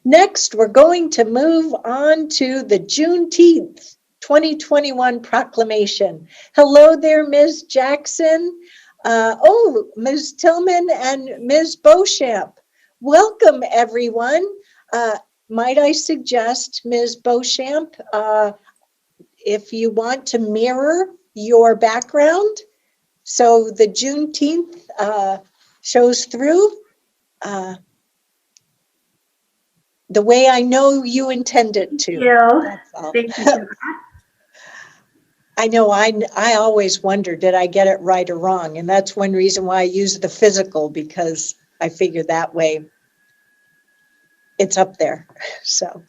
Next, we're going to move on to the Juneteenth 2021 Proclamation. Hello there, Ms. Jackson. Ms. Tillman and Ms. Beauchamp. Welcome, everyone. Might I suggest, Ms. Beauchamp, if you want to mirror your background so the Juneteenth shows through the way I know you intended to. Thank you for that. I know I always wonder, did I get it right or wrong? And that's one reason why I use the physical, because I figure that way it's up there. So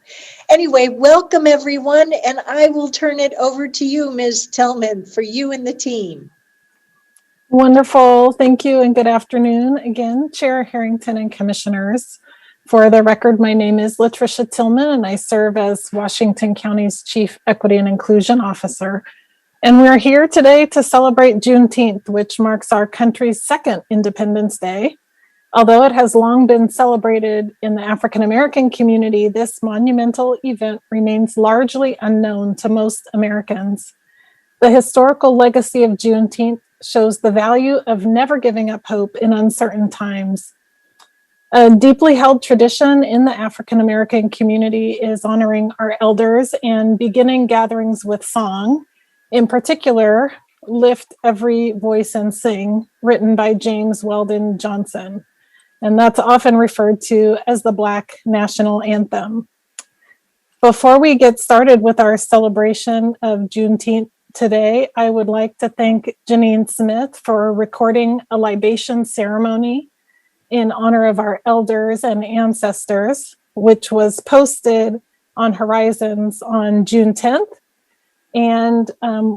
anyway, welcome everyone. And I will turn it over to you, Ms. Tillman, for you and the team. Wonderful. Thank you and good afternoon again, Chair Harrington and Commissioners. For the record, my name is Latricia Tillman and I serve as Washington County's Chief Equity and Inclusion Officer. And we're here today to celebrate Juneteenth, which marks our country's second Independence Day. Although it has long been celebrated in the African American community, this monumental event remains largely unknown to most Americans. The historical legacy of Juneteenth shows the value of never giving up hope in uncertain times. A deeply held tradition in the African American community is honoring our elders and beginning gatherings with song. In particular, Lift Every Voice and Sing, written by James Weldon Johnson. And that's often referred to as the Black National Anthem. Before we get started with our celebration of Juneteenth today, I would like to thank Janine Smith for recording a libation ceremony in honor of our elders and ancestors, which was posted on Horizons on June 10th. And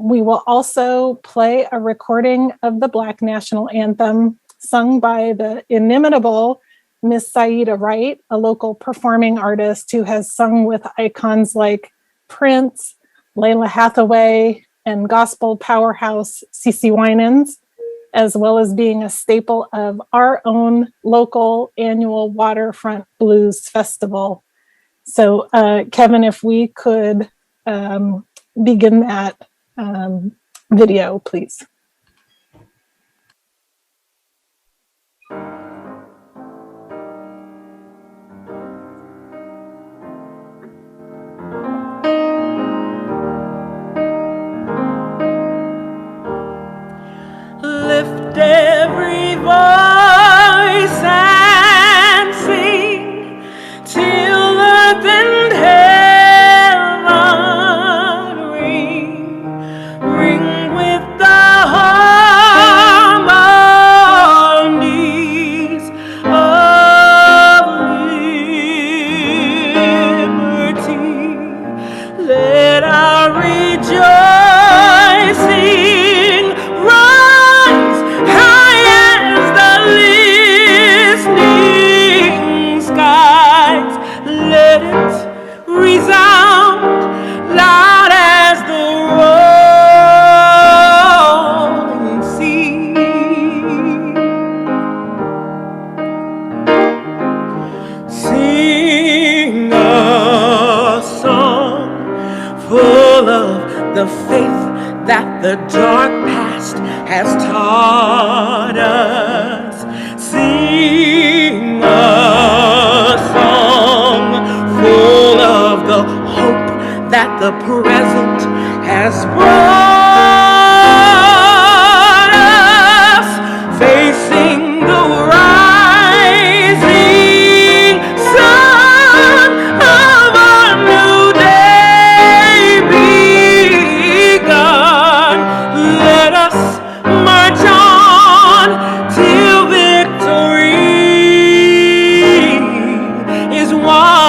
we will also play a recording of the Black National Anthem sung by the inimitable Miss Saida Wright, a local performing artist who has sung with icons like Prince, Layla Hathaway, and gospel powerhouse CeCe Winans, as well as being a staple of our own local annual Waterfront Blues Festival. So Kevin, if we could begin that video, please. Lift every voice and sing till earth and heaven ring, ring with the harmonies of liberty. Let our rejoicing rise high as the listening skies. Let it resound loud as the rolling sea. Sing a song full of the faith that the dark past has taught us. Sing a song full of the hope that the present has brought us. Facing the rising sun of a new day begun. Let us march on till victory is won.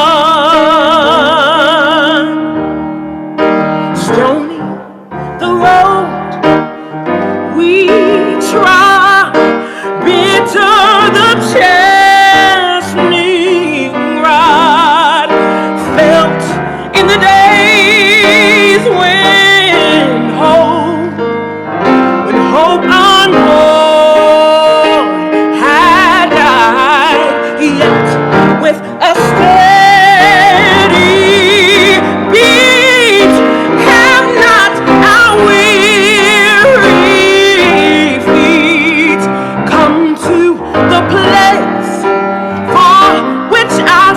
the place for which our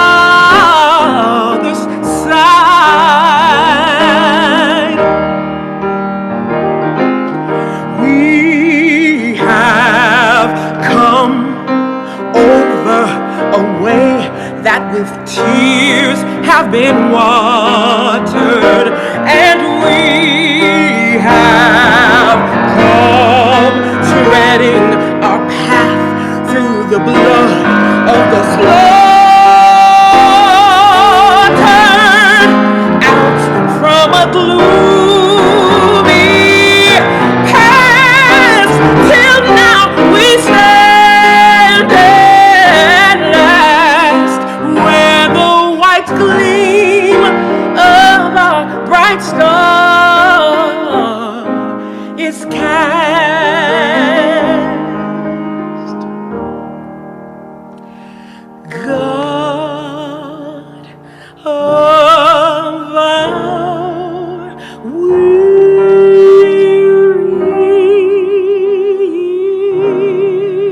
fathers sighed. We have come over a way that with tears have been watered, and we have come treading our path through the blood of the slaughtered, out from a gloomy past, till now we stand at last, where the white gleam of our bright star is cast. God of our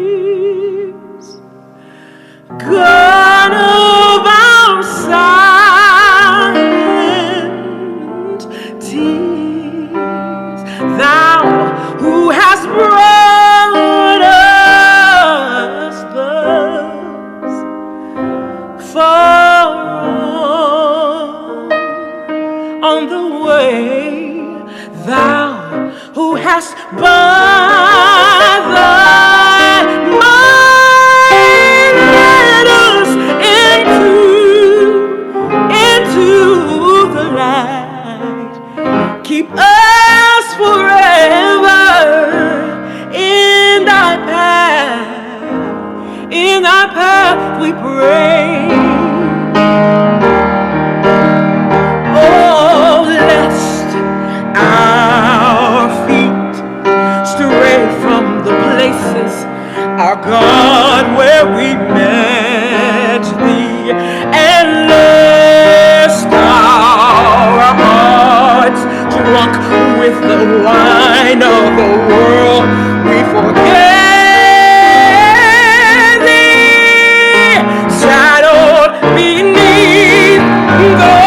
wearies, God of our silent tears, thou who hast brought us thus far on the way, thou who hast by thy might led us into the light, keep us forever in thy path we pray. Oh, lest our feet stray from the places, our God, where we met thee, and lest our hearts, drunk with the wine of the world, we forget thee, shadowed beneath the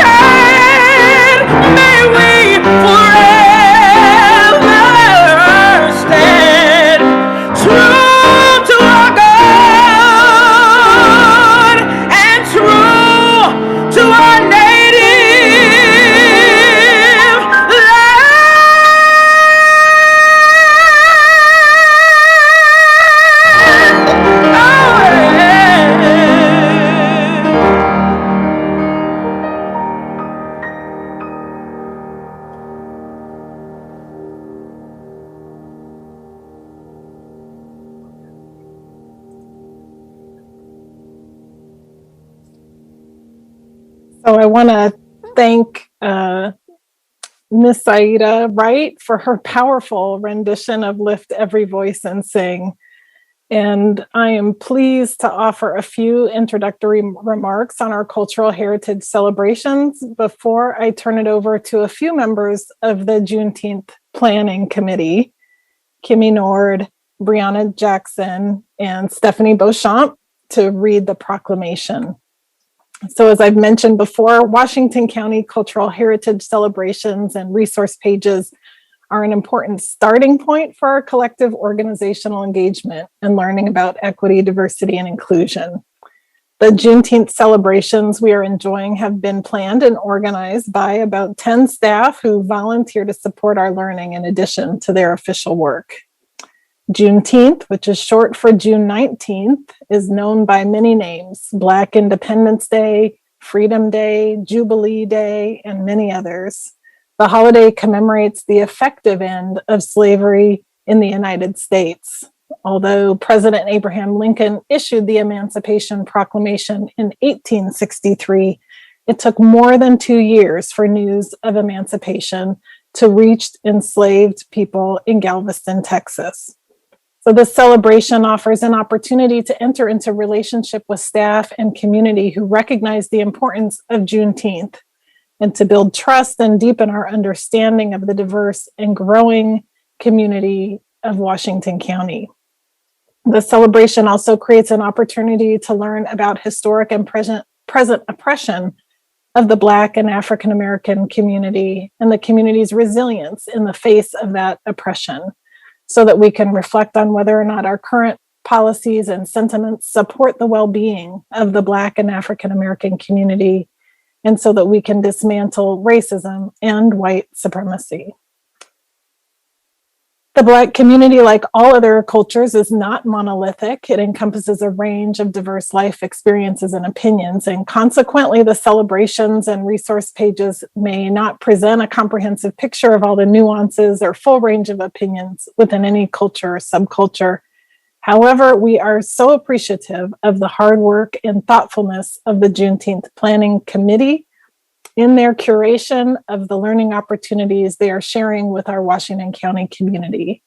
hand, may we forever stand true to our God and true to our native land. Oh, yeah. So I want to thank Miss Saida Wright for her powerful rendition of Lift Every Voice and Sing. And I am pleased to offer a few introductory remarks on our cultural heritage celebrations before I turn it over to a few members of the Juneteenth Planning Committee, Kimmy Nord, Brianna Jackson, and Stephanie Beauchamp, to read the proclamation. So as I've mentioned before, Washington County cultural heritage celebrations and resource pages are an important starting point for our collective organizational engagement and learning about equity, diversity, and inclusion. The Juneteenth celebrations we are enjoying have been planned and organized by about 10 staff who volunteer to support our learning in addition to their official work. Juneteenth, which is short for June 19th, is known by many names: Black Independence Day, Freedom Day, Jubilee Day, and many others. The holiday commemorates the effective end of slavery in the United States. Although President Abraham Lincoln issued the Emancipation Proclamation in 1863, it took more than 2 years for news of emancipation to reach enslaved people in Galveston, Texas. So this celebration offers an opportunity to enter into relationship with staff and community who recognize the importance of Juneteenth, and to build trust and deepen our understanding of the diverse and growing community of Washington County. The celebration also creates an opportunity to learn about historic and present oppression of the Black and African American community and the community's resilience in the face of that oppression, so that we can reflect on whether or not our current policies and sentiments support the well-being of the Black and African American community, and so that we can dismantle racism and white supremacy. The Black community, like all other cultures, is not monolithic. It encompasses a range of diverse life experiences and opinions, and consequently, the celebrations and resource pages may not present a comprehensive picture of all the nuances or full range of opinions within any culture or subculture. However, we are so appreciative of the hard work and thoughtfulness of the Juneteenth Planning Committee in their curation of the learning opportunities they are sharing with our Washington County community.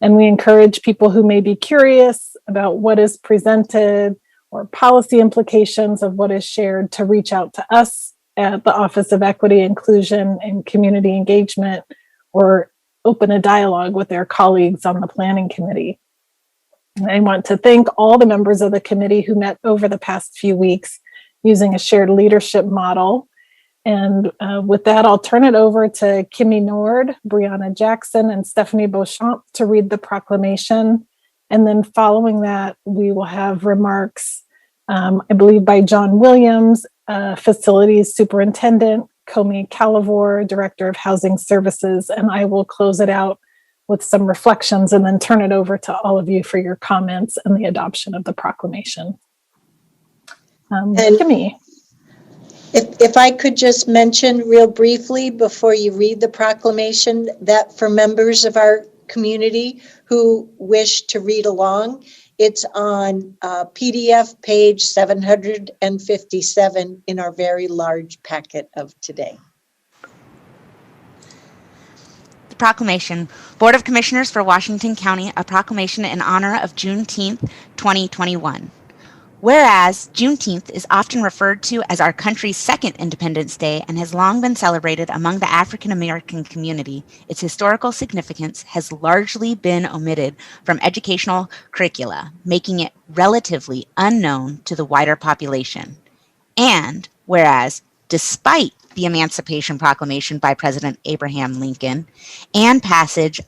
And we encourage people who may be curious about what is presented or policy implications of what is shared to reach out to us at the Office of Equity, Inclusion, and Community Engagement, or open a dialogue with their colleagues on the Planning Committee. I want to thank all the members of the committee who met over the past few weeks using a shared leadership model. And with that, I'll turn it over to Kimmy Nord, Brianna Jackson, and Stephanie Beauchamp to read the proclamation. And then following that, we will have remarks, I believe, by John Williams, Facilities Superintendent, Comey Calavor, Director of Housing Services, and I will close it out with some reflections and then turn it over to all of you for your comments and the adoption of the proclamation. Kimmy. If I could just mention real briefly before you read the proclamation that for members of our community who wish to read along, it's on PDF page 757 in our very large packet of today. The proclamation. Board of Commissioners for Washington County, a proclamation in honor of Juneteenth 2021. Whereas Juneteenth is often referred to as our country's second Independence Day and has long been celebrated among the African American community, its historical significance has largely been omitted from educational curricula, making it relatively unknown to the wider population. And whereas, despite the Emancipation Proclamation by President Abraham Lincoln and passage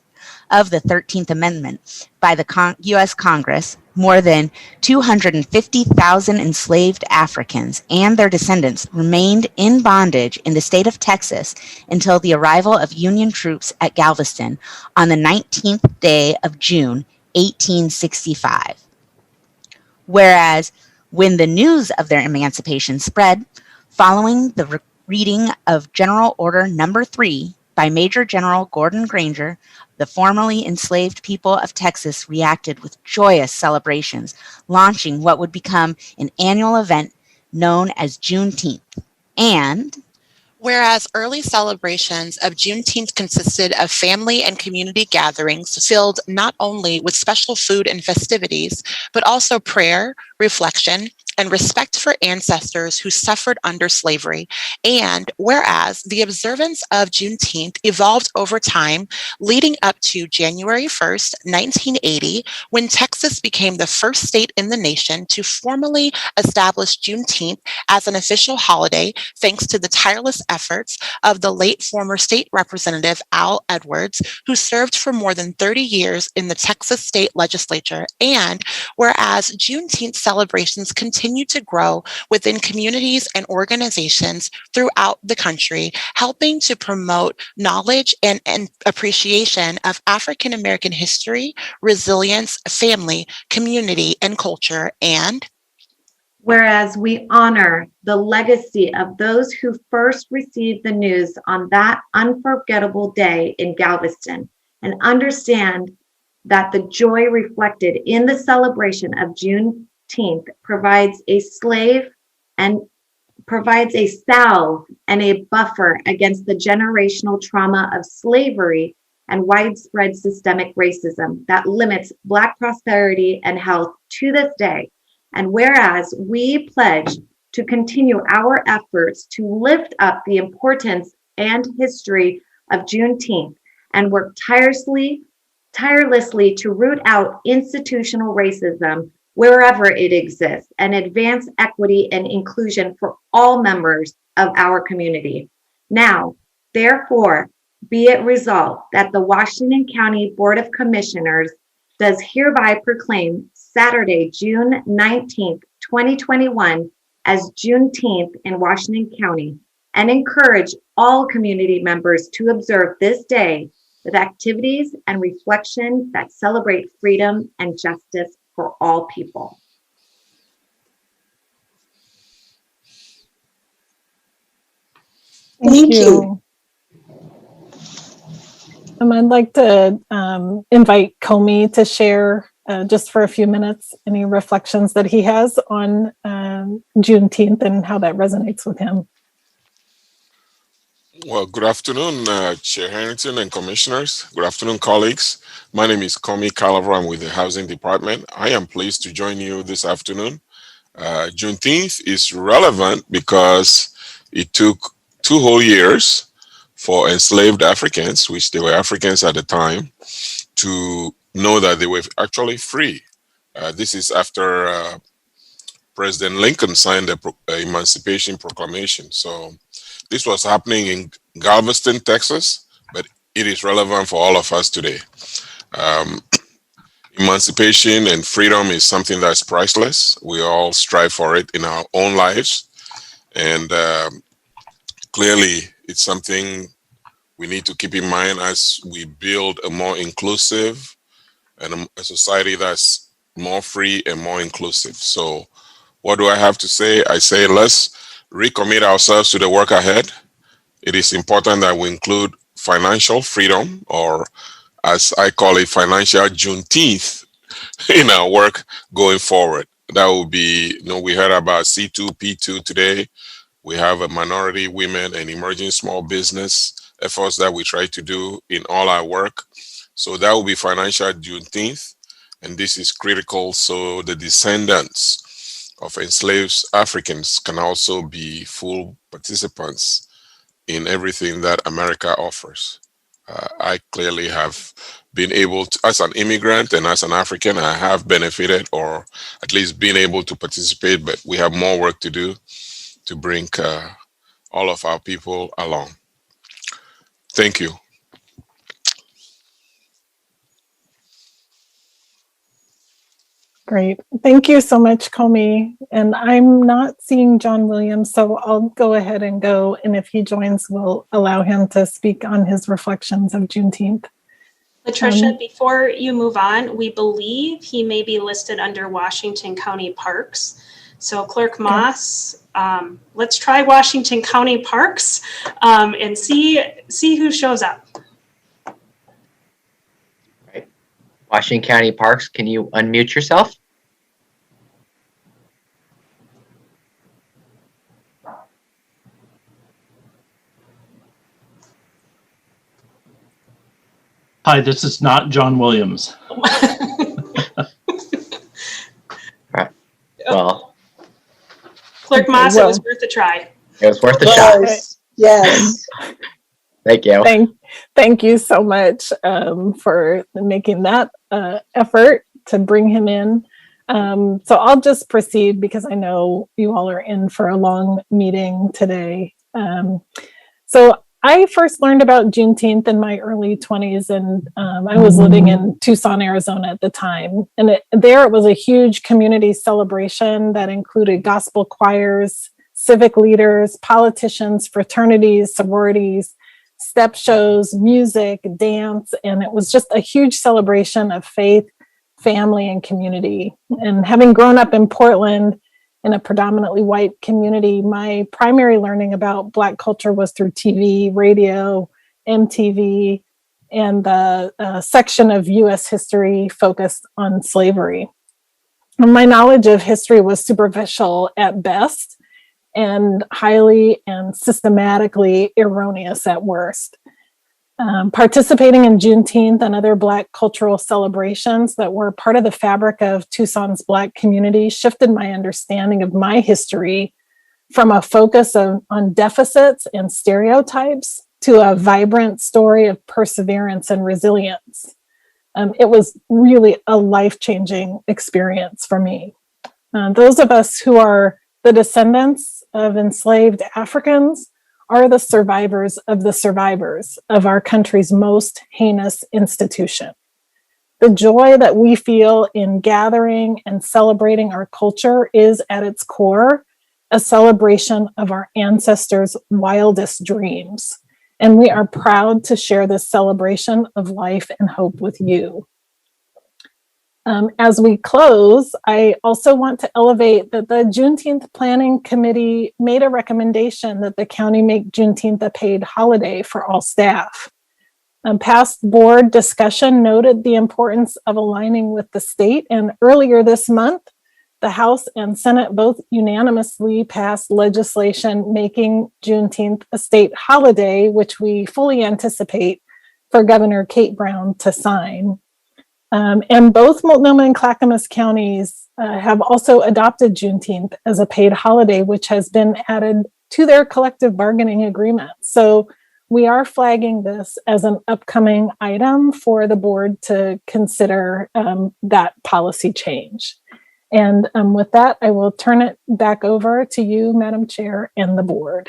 of the 13th Amendment by the U.S. Congress, more than 250,000 enslaved Africans and their descendants remained in bondage in the state of Texas until the arrival of Union troops at Galveston on the 19th day of June, 1865. Whereas, when the news of their emancipation spread, following the reading of General Order No. 3 by Major General Gordon Granger, the formerly enslaved people of Texas reacted with joyous celebrations, launching what would become an annual event known as Juneteenth. And whereas early celebrations of Juneteenth consisted of family and community gatherings filled not only with special food and festivities, but also prayer, reflection, and respect for ancestors who suffered under slavery. And whereas the observance of Juneteenth evolved over time, leading up to January 1st, 1980, when Texas became the first state in the nation to formally establish Juneteenth as an official holiday, thanks to the tireless efforts of the late former state representative Al Edwards, who served for more than 30 years in the Texas state legislature. And whereas Juneteenth celebrations continue to grow within communities and organizations throughout the country, helping to promote knowledge and appreciation of African American history, resilience, family, community, and culture. And whereas we honor the legacy of those who first received the news on that unforgettable day in Galveston, and understand that the joy reflected in the celebration of Juneteenth provides a salve and a buffer against the generational trauma of slavery and widespread systemic racism that limits Black prosperity and health to this day. And whereas we pledge to continue our efforts to lift up the importance and history of Juneteenth and work tirelessly to root out institutional racism wherever it exists and advance equity and inclusion for all members of our community. Now, therefore, be it resolved that the Washington County Board of Commissioners does hereby proclaim Saturday, June 19th, 2021 as Juneteenth in Washington County and encourage all community members to observe this day with activities and reflection that celebrate freedom and justice for all people. Thank you. I'd like to invite Comey to share just for a few minutes any reflections that he has on Juneteenth and how that resonates with him. Well, good afternoon, Chair Harrington and Commissioners. Good afternoon, colleagues. My name is Comey Calaver. I'm with the Housing Department. I am pleased to join you this afternoon. Juneteenth is relevant because it took 2 whole years for enslaved Africans, which they were Africans at the time, to know that they were actually free. This is after President Lincoln signed the Emancipation Proclamation. So this was happening in Galveston, Texas, but it is relevant for all of us today. Emancipation and freedom is something that's priceless. We all strive for it in our own lives. And clearly, it's something we need to keep in mind as we build a more inclusive and a society that's more free and more inclusive. So what do I have to say? I say, let's recommit ourselves to the work ahead. It is important that we include financial freedom, or as I call it, financial Juneteenth, in our work going forward. That would be, we heard about C2, P2 today. We have a minority women and emerging small business efforts that we try to do in all our work. So that will be financial Juneteenth. And this is critical so the descendants of enslaved Africans can also be full participants in everything that America offers. I clearly have been able to, as an immigrant and as an African, I have benefited or at least been able to participate, but we have more work to do to bring all of our people along. Thank you. Great. Thank you so much, Comey. And I'm not seeing John Williams, so I'll go ahead and go. And if he joins, we'll allow him to speak on his reflections of Juneteenth. Latricia, before you move on, we believe he may be listed under Washington County Parks. So Clerk Moss, let's try Washington County Parks and see who shows up. Right. Washington County Parks, can you unmute yourself? Hi, this is not John Williams. Right. Well, Clerk Moss, it was worth a try. It was worth a shot. Yes. Thank you. Thank you so much for making that effort to bring him in. So I'll just proceed because I know you all are in for a long meeting today. So I first learned about Juneteenth in my early 20s, and I was living in Tucson, Arizona at the time. And there it was a huge community celebration that included gospel choirs, civic leaders, politicians, fraternities, sororities, step shows, music, dance, and it was just a huge celebration of faith, family, and community. And having grown up in Portland in a predominantly white community, my primary learning about Black culture was through TV, radio, MTV, and the section of U.S. history focused on slavery. And my knowledge of history was superficial at best, and highly and systematically erroneous at worst. Participating in Juneteenth and other Black cultural celebrations that were part of the fabric of Tucson's Black community shifted my understanding of my history from a focus on deficits and stereotypes to a vibrant story of perseverance and resilience. It was really a life-changing experience for me. Those of us who are the descendants of enslaved Africans are the survivors of our country's most heinous institution. The joy that we feel in gathering and celebrating our culture is at its core a celebration of our ancestors' wildest dreams. And we are proud to share this celebration of life and hope with you. As we close, I also want to elevate that the Juneteenth Planning Committee made a recommendation that the county make Juneteenth a paid holiday for all staff. Past board discussion noted the importance of aligning with the state, and earlier this month, the House and Senate both unanimously passed legislation making Juneteenth a state holiday, which we fully anticipate for Governor Kate Brown to sign. And both Multnomah and Clackamas counties have also adopted Juneteenth as a paid holiday, which has been added to their collective bargaining agreement. So we are flagging this as an upcoming item for the board to consider that policy change. And with that, I will turn it back over to you, Madam Chair, and the board.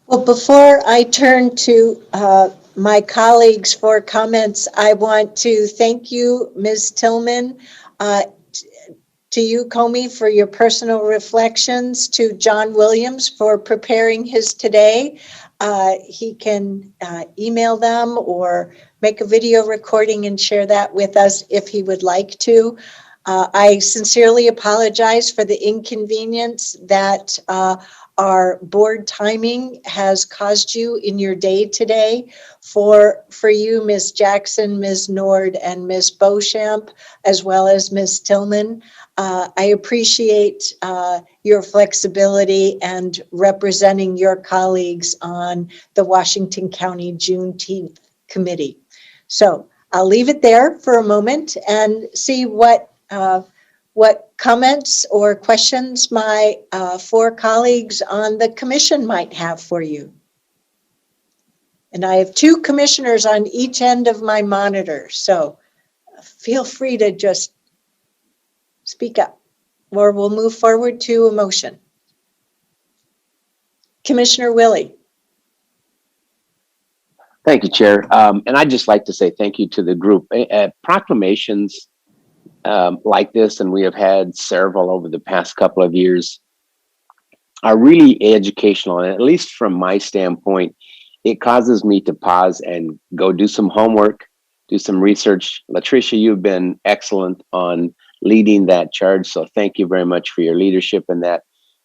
Well, before I turn to my colleagues for comments, I want to thank you, Ms. Tillman, to you, Comey, for your personal reflections, to John Williams for preparing his today. He can email them or make a video recording and share that with us if he would like to. I sincerely apologize for the inconvenience that our board timing has caused you in your day today. For you, Ms. Jackson, Ms. Nord, and Ms. Beauchamp, as well as Ms. Tillman, I appreciate your flexibility and representing your colleagues on the Washington County Juneteenth Committee. So I'll leave it there for a moment and see what comments or questions my four colleagues on the commission might have for you. And I have two commissioners on each end of my monitor, so feel free to just speak up, or we'll move forward to a motion. Commissioner Willie. Thank you, Chair. And I'd just like to say thank you to the group. Proclamations like this, and we have had several over the past couple of years, are really educational. And at least from my standpoint, it causes me to pause and go do some homework, do some research. Latricia, you've been excellent on leading that charge. So thank you very much for your leadership in that.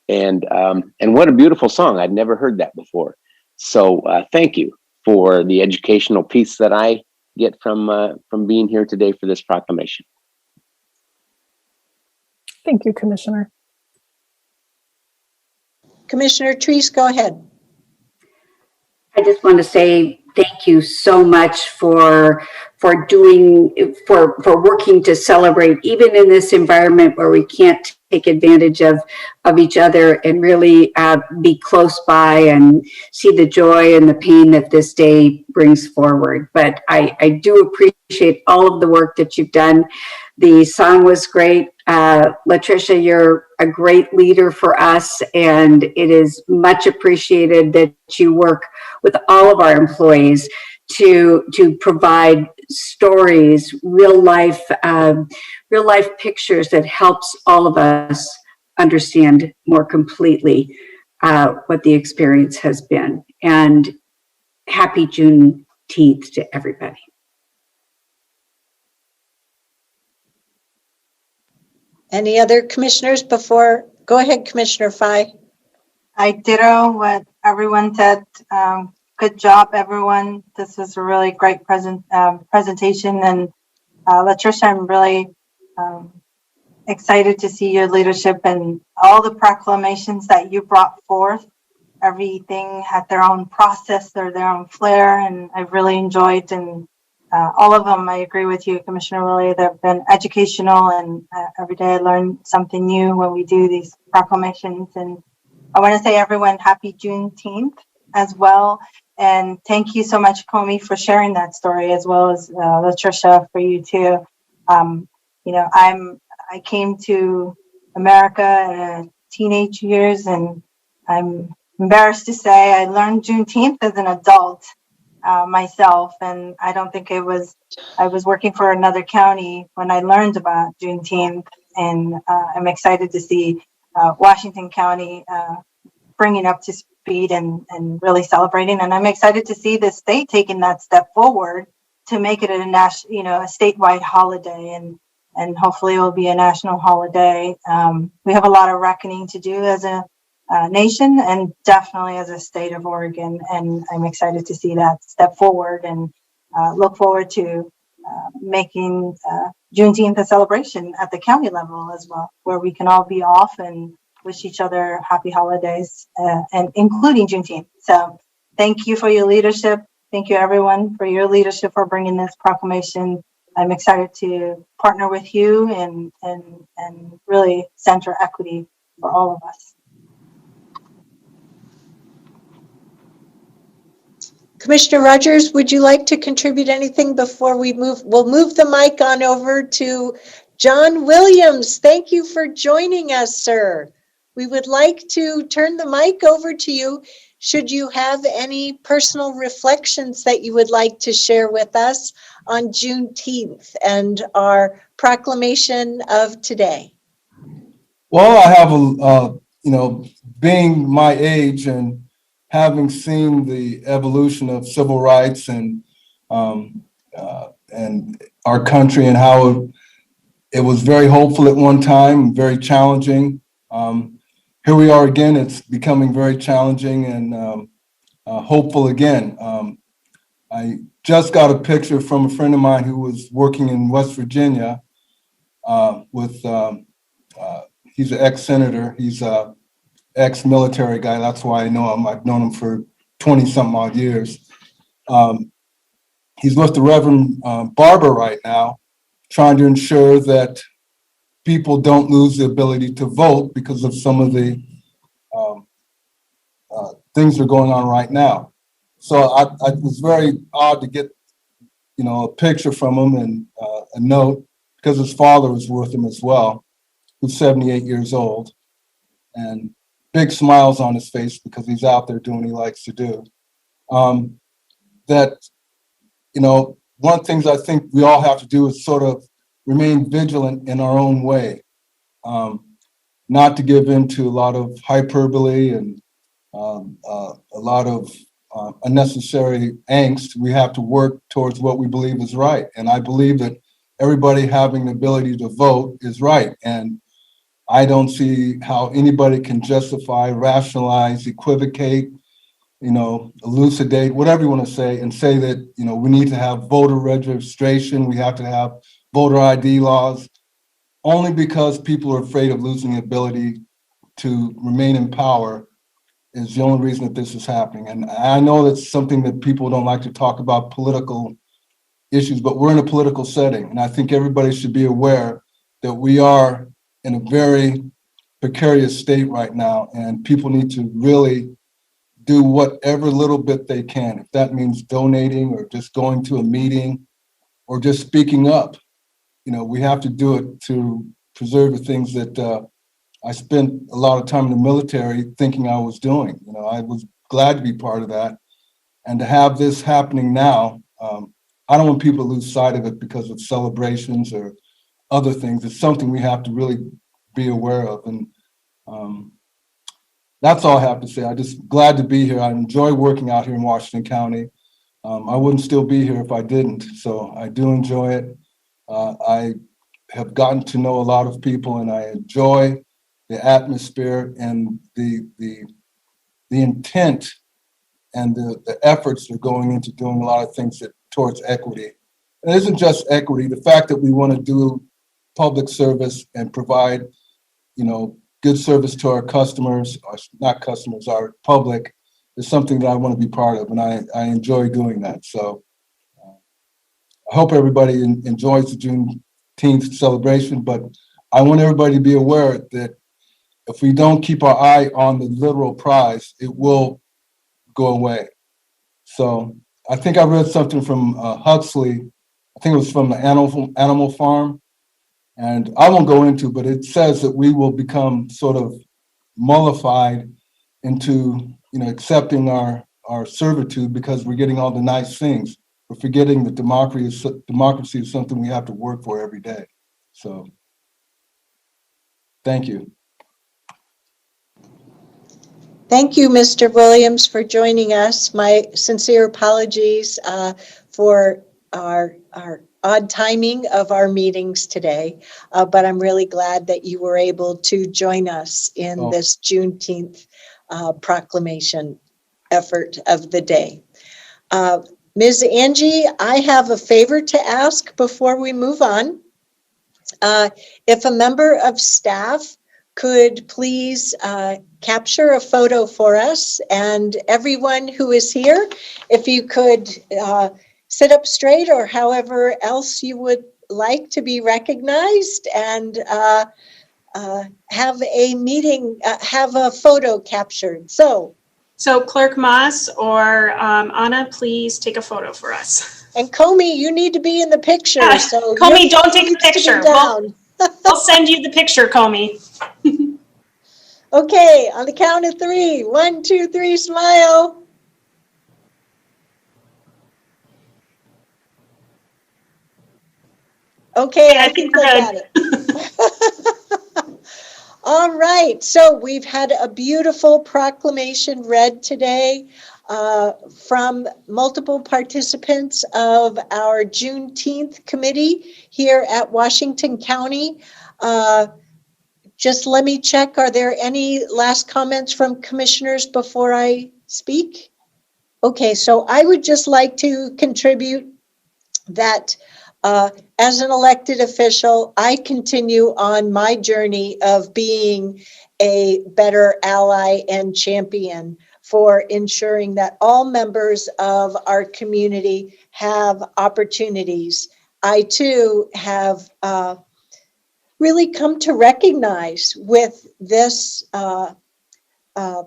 And what a beautiful song. I'd never heard that before. So thank you for the educational piece that I get from being here today for this proclamation. Thank you, Commissioner. Commissioner Treese, go ahead. I just want to say thank you so much for working to celebrate, even in this environment where we can't take advantage of each other, and really be close by and see the joy and the pain that this day brings forward. But I do appreciate all of the work that you've done. The song was great. Latricia, you're a great leader for us, and it is much appreciated that you work with all of our employees to provide stories, real life pictures that helps all of us understand more completely what the experience has been. And happy Juneteenth to everybody. Any other commissioners before? Go ahead, Commissioner Fye. I ditto what everyone said. Good job, everyone. This was a really great presentation. And Latricia, I'm really excited to see your leadership and all the proclamations that you brought forth. Everything had their own process or their own flair, and I really enjoyed, and all of them, I agree with you, Commissioner Willie. They've been educational, and every day I learn something new when we do these proclamations. And I want to say, everyone, happy Juneteenth as well. And thank you so much, Comey, for sharing that story, as well as Latricia, for you too. I came to America in teenage years, and I'm embarrassed to say I learned Juneteenth as an adult myself, and I don't think I was working for another county when I learned about Juneteenth, and I'm excited to see Washington County bringing up to speed and really celebrating. And I'm excited to see the state taking that step forward to make it a a statewide holiday, and hopefully it will be a national holiday. We have a lot of reckoning to do as a nation, and definitely as a state of Oregon. And I'm excited to see that step forward, and look forward to making Juneteenth a celebration at the county level as well, where we can all be off and wish each other happy holidays, and including Juneteenth. So thank you for your leadership. Thank you, everyone, for your leadership for bringing this proclamation. I'm excited to partner with you and really center equity for all of us. Commissioner Rogers, would you like to contribute anything before we move? We'll move the mic on over to John Williams. Thank you for joining us, sir. We would like to turn the mic over to you. Should you have any personal reflections that you would like to share with us on Juneteenth and our proclamation of today? Well, I have being my age and having seen the evolution of civil rights and our country, and how it was very hopeful at one time, very challenging. Here we are again. It's becoming very challenging and hopeful again. I just got a picture from a friend of mine who was working in West Virginia he's an ex-senator. He's a ex-military guy. That's why I know him. I've known him for 20-something odd years. He's with the Reverend Barber right now, trying to ensure that people don't lose the ability to vote because of some of the things that are going on right now. So I was very odd to get, a picture from him and a note, because his father was with him as well, who's 78 years old, and big smiles on his face because he's out there doing what he likes to do. One of the things I think we all have to do is sort of remain vigilant in our own way, not to give in to a lot of hyperbole and a lot of unnecessary angst. We have to work towards what we believe is right. And I believe that everybody having the ability to vote is right. And I don't see how anybody can justify, rationalize, equivocate, elucidate, whatever you want to say, and say that, we need to have voter registration, we have to have voter ID laws, only because people are afraid of losing the ability to remain in power is the only reason that this is happening. And I know that's something that people don't like to talk about, political issues, but we're in a political setting. And I think everybody should be aware that we are in a very precarious state right now, and people need to really do whatever little bit they can. If that means donating or just going to a meeting or just speaking up, we have to do it to preserve the things that I spent a lot of time in the military thinking I was doing. I was glad to be part of that. And to have this happening now, I don't want people to lose sight of it because of celebrations or other things. It's something we have to really be aware of. And that's all I have to say. I'm just glad to be here. I enjoy working out here in Washington County. I wouldn't still be here if I didn't. So I do enjoy it. I have gotten to know a lot of people, and I enjoy the atmosphere and the intent and the efforts that are going into doing a lot of things towards equity. And it isn't just equity. The fact that we want to do public service and provide, good service to our customers, or not customers, our public, is something that I want to be part of, and I enjoy doing that. So I hope everybody enjoys the Juneteenth celebration, but I want everybody to be aware that if we don't keep our eye on the literal prize, it will go away. So I think I read something from Huxley. I think it was from the Animal Farm. And I won't go into, but it says that we will become sort of mollified into, accepting our servitude because we're getting all the nice things. We're forgetting that democracy is something we have to work for every day. So, thank you. Thank you, Mr. Williams, for joining us. My sincere apologies for our odd timing of our meetings today, but I'm really glad that you were able to join us in this Juneteenth proclamation effort of the day. Ms. Angie, I have a favor to ask before we move on. If a member of staff could please capture a photo for us, and everyone who is here, if you could sit up straight or however else you would like to be recognized, and have a meeting, have a photo captured. So Clerk Moss or Anna, please take a photo for us. And Comey, you need to be in the picture. Yeah, So Comey, don't take the picture. We'll send you the picture, Comey. Okay, on the count of 3. 1, 2, 3, smile. Okay, I think I got it. All right, so we've had a beautiful proclamation read today from multiple participants of our Juneteenth committee here at Washington County. Just let me check, are there any last comments from commissioners before I speak? Okay, so I would just like to contribute that as an elected official, I continue on my journey of being a better ally and champion for ensuring that all members of our community have opportunities. I too have really come to recognize with this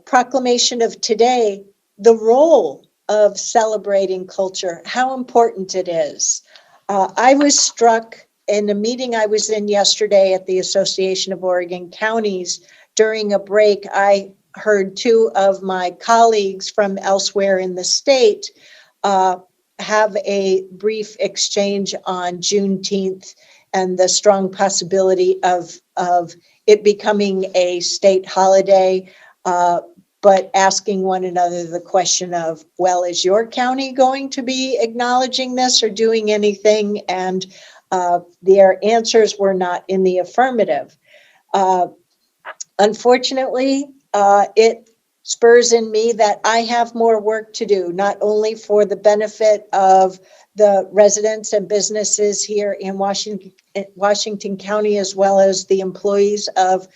proclamation of today, the role of celebrating culture, how important it is. I was struck in a meeting I was in yesterday at the Association of Oregon Counties. During a break, I heard 2 of my colleagues from elsewhere in the state have a brief exchange on Juneteenth and the strong possibility of it becoming a state holiday, but asking one another the question of, well, is your county going to be acknowledging this or doing anything? And their answers were not in the affirmative. Unfortunately, it spurs in me that I have more work to do, not only for the benefit of the residents and businesses here in Washington County, as well as the employees of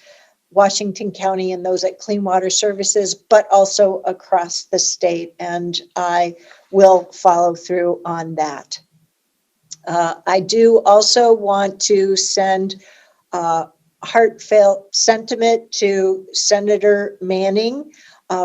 Washington County and those at Clean Water Services, but also across the state. And I will follow through on that. I do also want to send heartfelt sentiment to Senator Manning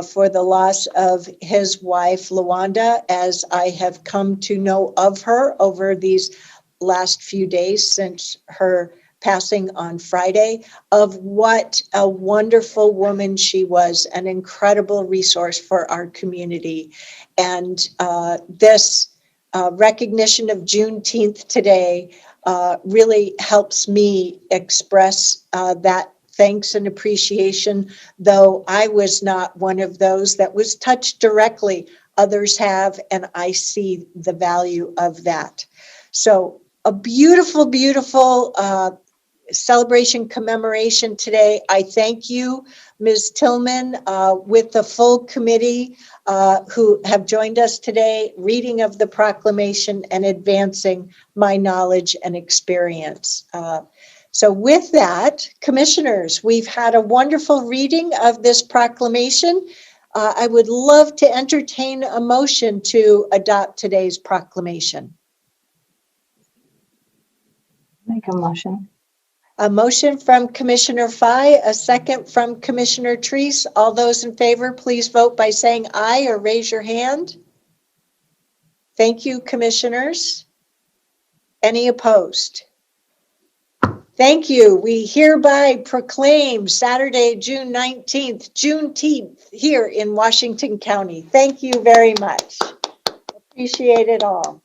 for the loss of his wife, LaWanda, as I have come to know of her over these last few days since her passing on Friday, of what a wonderful woman she was, an incredible resource for our community. And this recognition of Juneteenth today really helps me express that thanks and appreciation, though I was not one of those that was touched directly. Others have, and I see the value of that. So a beautiful, beautiful celebration commemoration today. I thank you, Ms. Tillman, with the full committee who have joined us today, reading of the proclamation and advancing my knowledge and experience. So with that, commissioners, we've had a wonderful reading of this proclamation. I would love to entertain a motion to adopt today's proclamation. Make a motion. A motion from Commissioner Fye, a second from Commissioner Treese. All those in favor, please vote by saying aye or raise your hand. Thank you, commissioners. Any opposed? Thank you. We hereby proclaim Saturday, June 19th, Juneteenth here in Washington County. Thank you very much. Appreciate it all.